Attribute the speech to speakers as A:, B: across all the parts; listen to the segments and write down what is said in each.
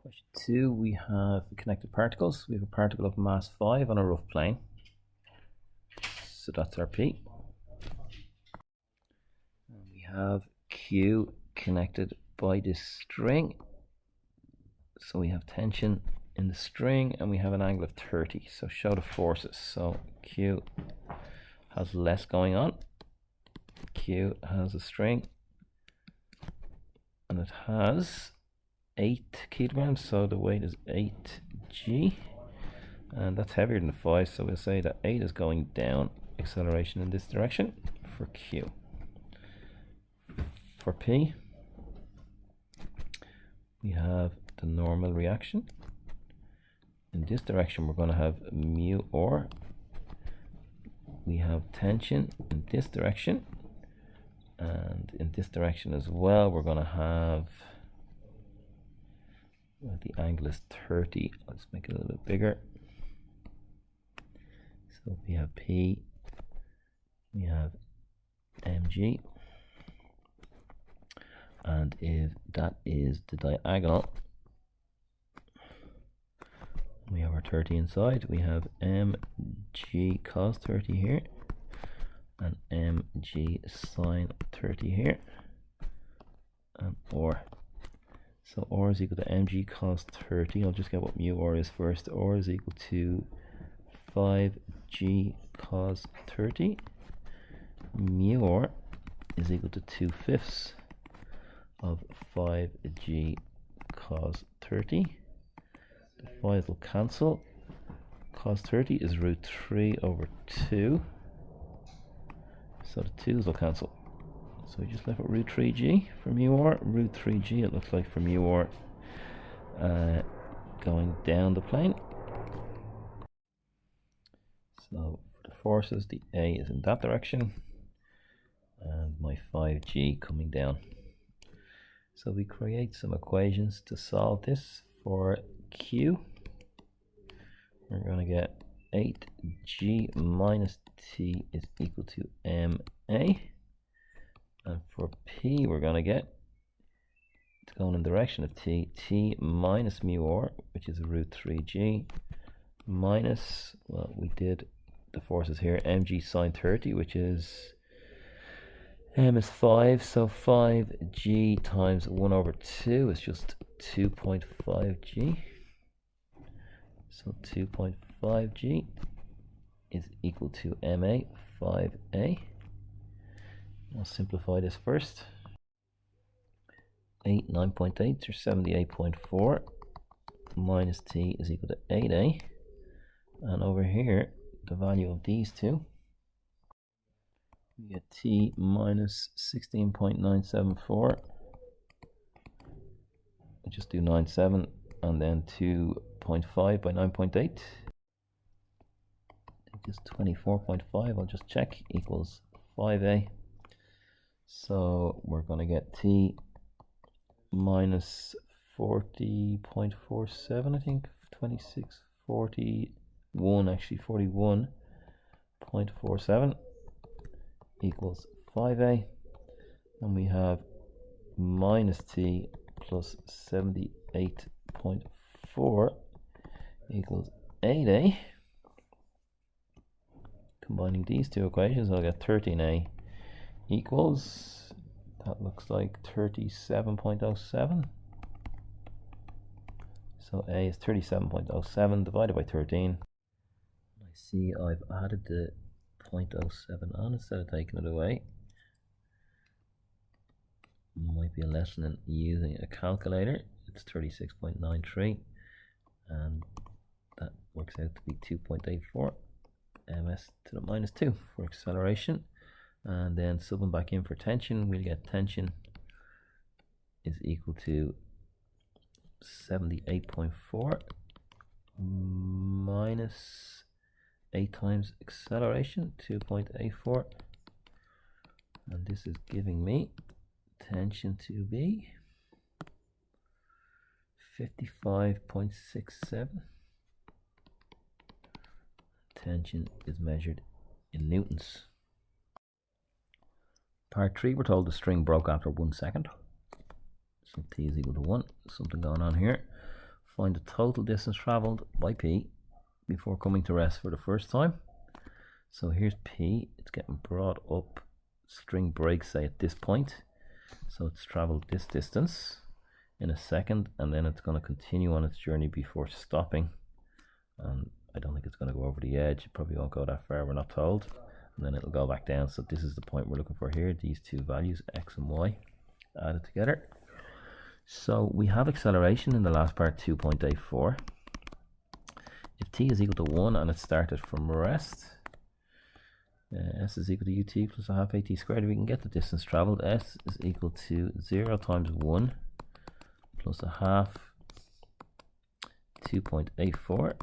A: Question 2, we have connected particles. We have a particle of mass 5 on a rough plane. So that's our P. And we have Q connected by this string. So we have tension in the string and we have an angle of 30. So show the forces. So Q has less going on. Q has a string and it has 8 kilograms, so the weight is 8g, and that's heavier than 5, so we'll say that 8 is going down, acceleration in this direction for Q. For P, we have the normal reaction. In this direction we're going to have mu or. We have tension in this direction, and in this direction as well we're going to have, the angle is 30. Let's make it a little bit bigger. So we have P, we have mg, and if that is the diagonal, we have our 30 inside. We have mg cos 30 here and mg sine 30 here, and or. So r is equal to mg cos 30. I'll just get what mu r is first. R is equal to 5g cos 30. Mu r is equal to 2/5 of 5g cos 30. The 5's will cancel. Cos 30 is root 3 over 2. So the 2's will cancel. So we just left with root 3g for mu r. Root 3g it looks like for mu r going down the plane. So for the forces, the A is in that direction and my 5g coming down. So we create some equations to solve this. For Q, we're going to get 8g minus t is equal to ma. And for P, we're going to get, it's going in the direction of t minus mu r, which is root 3g, minus, well, we did the forces here, mg sine 30, which is, m is 5, so 5g times 1 over 2 is just 2.5g. So 2.5g is equal to ma, 5a. I'll simplify this first. 8 9.8 or 78.4 minus t is equal to 8a, and over here the value of these two, we get t minus 16.974. I'll just do 97 and then 2.5 by 9.8, just 24.5. I'll just check, equals 5a. So we're going to get t minus 40.47, I think, 41, actually 41.47 equals 5a. And we have minus t plus 78.4 equals 8a. Combining these two equations, I'll get 13a equals, that looks like 37.07. So a is 37.07 divided by 13. I see I've added the 0.07 on instead of taking it away. Might be a lesson in using a calculator. It's 36.93 and that works out to be 2.84 ms to the minus 2 for acceleration. And then subbing back in for tension, we'll get tension is equal to 78.4 minus 8 times acceleration, 2.84, and this is giving me tension to be 55.67. Tension is measured in newtons. Part 3, we're told the string broke after 1 second. So t is equal to 1. Something going on here. find the total distance traveled by P before coming to rest for the first time. So here's P, it's getting brought up, string breaks say at this point, so it's traveled this distance in a second, and then it's going to continue on its journey before stopping, and I don't think it's going to go over the edge. It probably won't go that far, we're not told, and then it'll go back down. So this is the point we're looking for here, these two values x and y added together. So we have acceleration in the last part, 2.84. If t is equal to 1 and it started from rest, s is equal to ut plus a half at squared. We can get the distance traveled. S is equal to 0 times 1 plus a half 2.84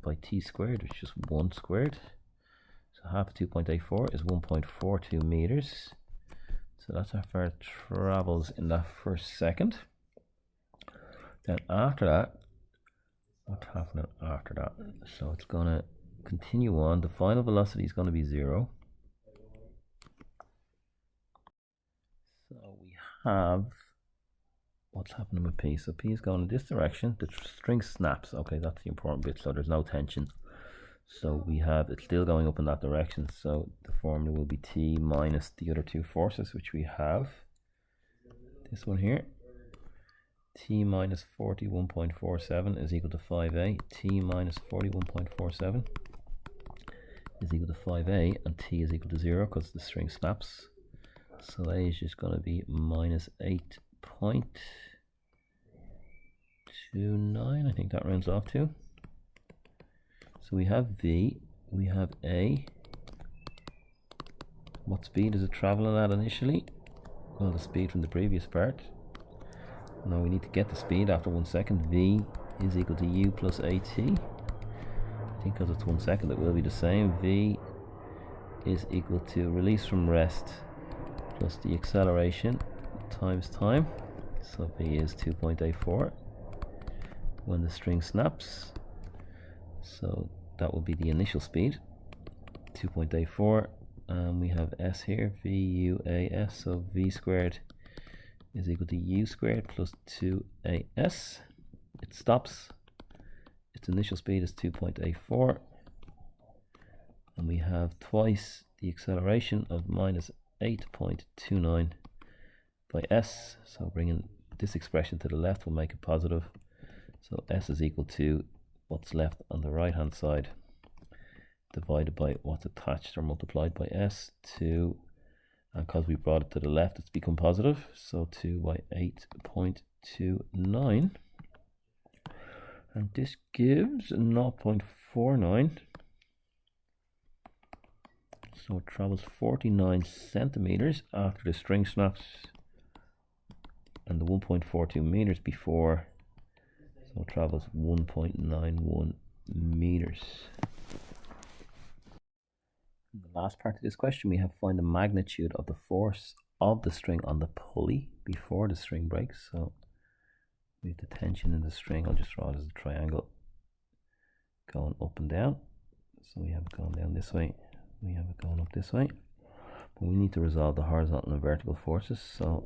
A: by t squared, which is 1 squared. So half of 2.84 is 1.42 meters. So that's how far it travels in that first second. Then after that, what's happening after that? So it's going to continue on. The final velocity is going to be 0. So we have what's happening with P. So P is going in this direction. The string snaps. Okay, that's the important bit. So there's no tension. So we have it's still going up in that direction. So the formula will be T minus the other two forces, which we have. This one here. T minus 41.47 is equal to 5a. T minus 41.47 is equal to 5a, and t is equal to 0 because the string snaps. So a is just going to be minus 8.29. I think that rounds off to. So we have v, we have a. What speed is it traveling at initially? Well, the speed from the previous part. Now we need to get the speed after 1 second. V is equal to u plus at. I think because it's 1 second it will be the same. V is equal to release from rest plus the acceleration times time. So V is 2.84 when the string snaps. So that will be the initial speed, 2.84. And we have S here, V U A S. So V squared is equal to u squared plus 2as. It stops. Its initial speed is 2.84, and we have twice the acceleration of minus 8.29 by s. So bringing this expression to the left will make it positive. So s is equal to what's left on the right hand side divided by what's attached or multiplied by s. 2, and because we brought it to the left, it's become positive. So 2 by 8.29. And this gives 0.49. So it travels 49 centimeters after the string snaps, and the 1.42 meters before. So it travels 1.91 meters. In the last part of this question, we have find the magnitude of the force of the string on the pulley before the string breaks. So we have the tension in the string. I'll just draw it as a triangle going up and down. So we have it going down this way, we have it going up this way. But we need to resolve the horizontal and vertical forces. So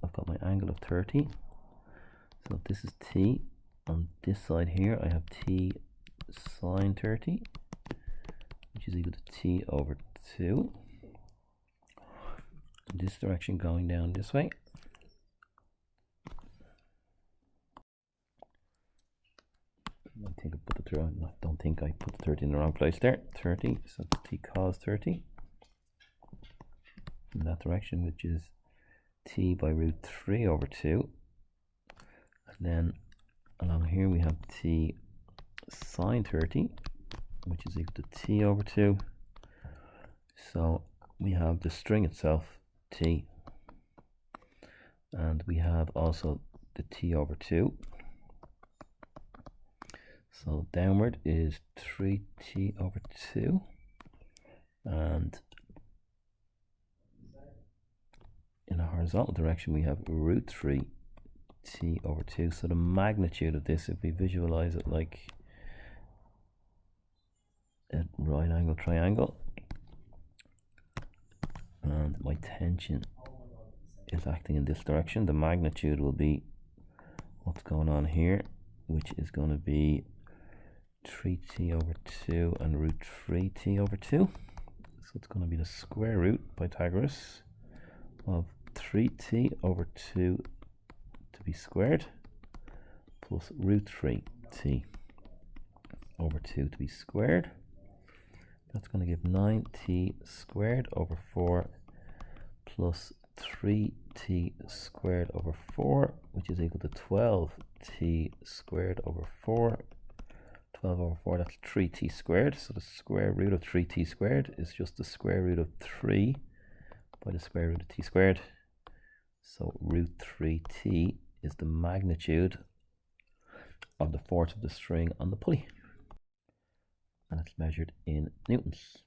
A: I've got my angle of 30. So this is T. On this side here, I have T sine 30, which is equal to T over 2. In this direction going down this way. I don't think I put the 30 in the wrong place there. 30, so it's T cos 30 in that direction, which is T by root 3 over 2. And then along here we have T sine 30, which is equal to T over 2. So we have the string itself, T, and we have also the T over 2. So downward is 3T over 2, and in a horizontal direction we have root 3T over 2. So the magnitude of this, if we visualize it like a right angle triangle, and my tension is acting in this direction, the magnitude will be what's going on here which is going to be 3t over 2 and root 3t over 2. So it's going to be the square root, Pythagoras, of 3t over 2 to be squared plus root 3t over 2 to be squared. That's going to give 9t squared over 4 plus 3t squared over 4, which is equal to 12t squared over 4. 12 over 4, that's 3t squared. So the square root of 3t squared is just the square root of 3 by the square root of t squared. So root 3t is the magnitude of the force of the string on the pulley. And it's measured in newtons.